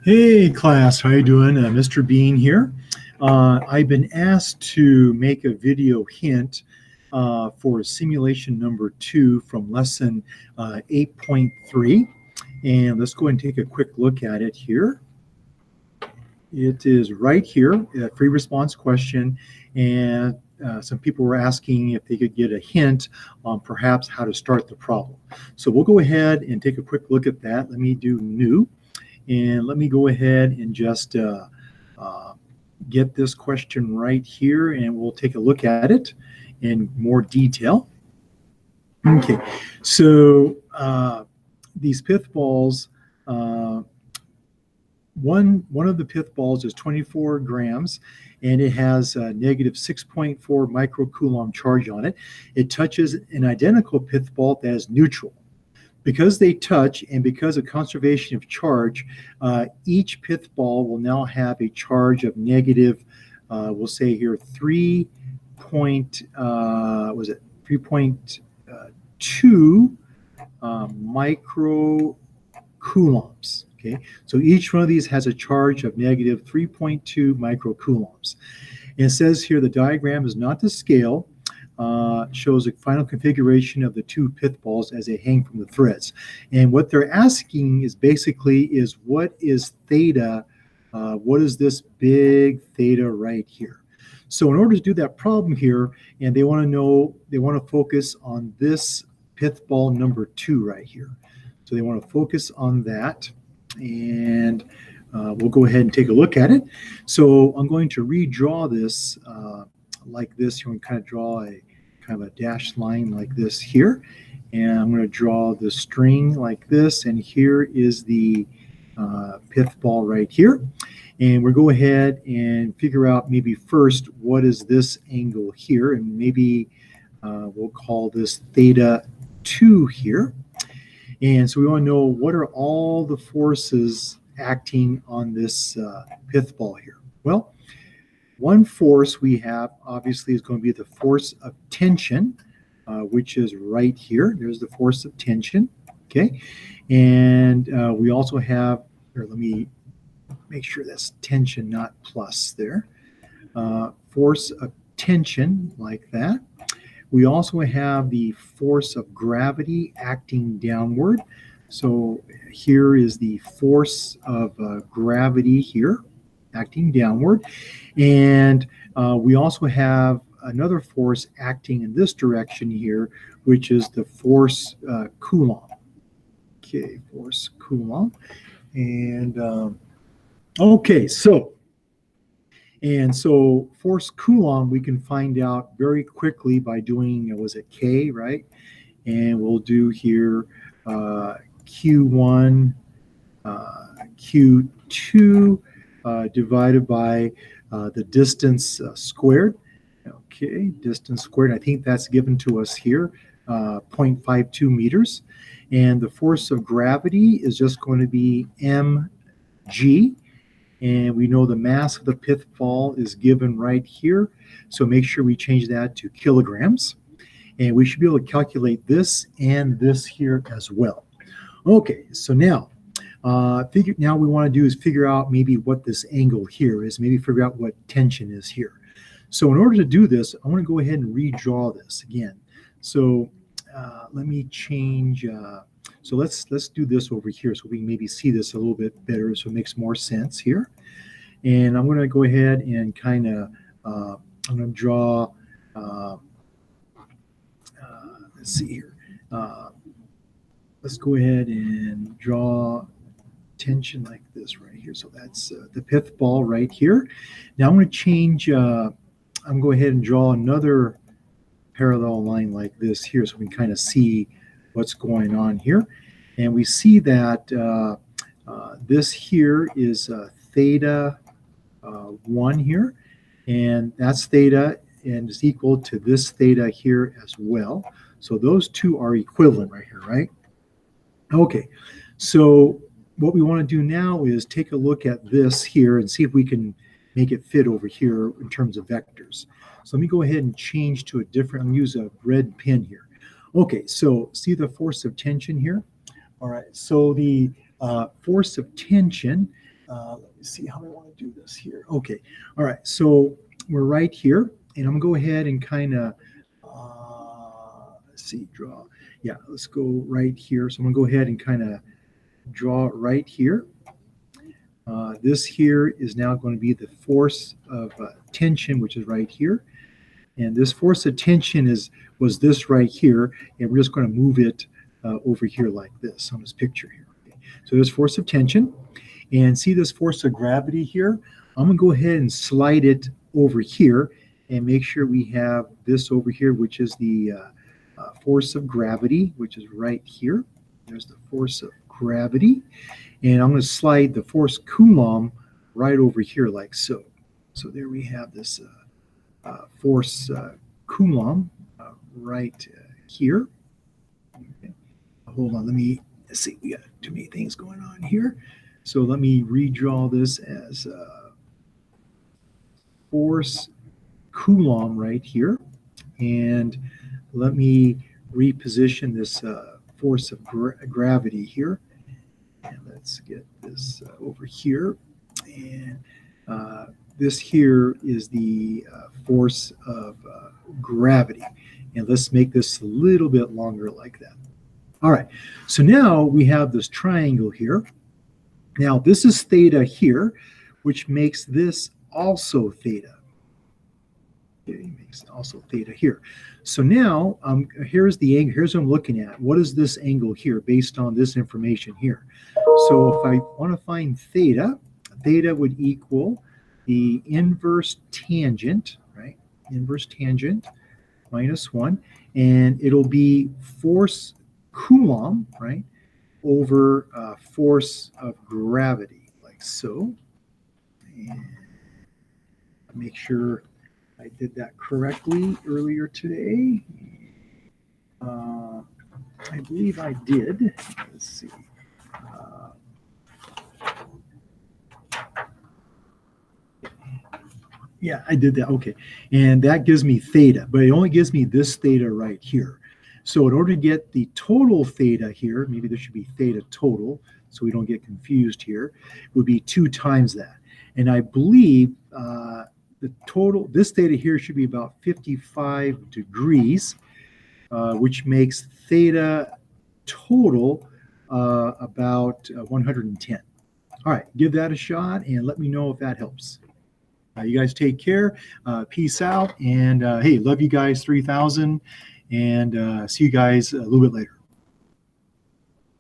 Hey class, how you doing? Mr. Bean here. I've been asked to make a video hint for simulation number 2 from lesson 8.3. And let's go ahead and take a quick look at it here. It is right here, a free response question. And some people were asking if they could get a hint on perhaps how to start the problem. So we'll go ahead and take a quick look at that. Let me do new. And let me go ahead and just get this question right here, and we'll take a look at it in more detail. Okay, so these pith balls, one of the pith balls is 24 grams, and it has a negative 6.4 microcoulomb charge on it. It touches an identical pith ball that is neutral. Because they touch and because of conservation of charge, each pith ball will now have a charge of negative, we'll say here 3.2 microcoulombs. Okay, so each one of these has a charge of negative 3.2 microcoulombs. And it says here the diagram is not to scale. Shows a final configuration of the two pith balls as they hang from the threads. And what they're asking is basically is what is theta? What is this big theta right here? So in order to do that problem here, and they want to know, they want to focus on this pith ball number 2 right here. So they want to focus on that, and we'll go ahead and take a look at it. So I'm going to redraw this like this. You want to kind of draw a kind of a dashed line like this here, and I'm going to draw the string like this, and here is the pith ball right here. And we'll go ahead and figure out maybe first what is this angle here, and maybe we'll call this theta 2 here. And so we want to know what are all the forces acting on this pith ball here. Well, one force we have obviously is going to be the force of tension, which is right here. There's the force of tension, okay? And we also have, or let me make sure that's tension, not plus there. Force of tension, like that. We also have the force of gravity acting downward. So here is the force of gravity here, acting downward. And we also have another force acting in this direction here, which is the force Coulomb. Okay, force Coulomb. And okay, so force Coulomb we can find out very quickly by doing, was it K, right? And we'll do here Q1, Q2 divided by the distance squared. Okay, distance squared. I think that's given to us here, 0.52 meters. And the force of gravity is just going to be mg. And we know the mass of the pith ball is given right here. So make sure we change that to kilograms. And we should be able to calculate this and this here as well. Okay, so now, now we want to do is figure out maybe what this angle here is, maybe figure out what tension is here. So in order to do this, I want to go ahead and redraw this again. So let me change, so let's do this over here so we can maybe see this a little bit better, so it makes more sense here. And I'm going to go ahead and kind of, I'm going to draw, let's see here. Let's go ahead and draw tension like this right here. So that's the pith ball right here. Now I'm going to change, I'm going to go ahead and draw another parallel line like this here so we can kind of see what's going on here. And we see that this here is theta 1 here, and that's theta, and is equal to this theta here as well. So those two are equivalent right here, right? Okay, so what we want to do now is take a look at this here and see if we can make it fit over here in terms of vectors. So let me go ahead and change to a different, I'm going to use a red pen here. Okay, so see the force of tension here? All right, so the force of tension Let me see how I want to do this here. Okay. All right. So we're right here, and I'm going to go ahead and kind of, let's see, draw. Yeah, let's go right here. So I'm going to go ahead and kind of draw right here. This here is now going to be the force of tension, which is right here. And this force of tension was this right here, and we're just going to move it over here like this on this picture here. Okay. So there's force of tension. And see this force of gravity here? I'm going to go ahead and slide it over here and make sure we have this over here, which is the force of gravity, which is right here. There's the force of gravity. And I'm going to slide the force Coulomb right over here like so. So there we have this force Coulomb right here. Okay. Hold on, let's see, we got too many things going on here. So let me redraw this as force Coulomb right here. And let me reposition this force of gravity here. And let's get this over here. And this here is the force of gravity. And let's make this a little bit longer like that. All right, so now we have this triangle here. Now this is theta here, which makes this also theta. Okay, makes also theta here. So now here's the angle. Here's what I'm looking at. What is this angle here based on this information here? So if I want to find theta, theta would equal the inverse tangent, right? Inverse tangent minus 1, and it'll be force Coulomb, right, over force of gravity, like so. And make sure I did that correctly earlier today. I believe I did. Let's see. Yeah, I did that. Okay. And that gives me theta, but it only gives me this theta right here. So in order to get the total theta here, maybe there should be theta total, so we don't get confused here, would be 2 times that. And I believe the total, this theta here should be about 55 degrees, which makes theta total about 110. All right, give that a shot and let me know if that helps. You guys take care. Peace out. And hey, love you guys 3000. And see you guys a little bit later.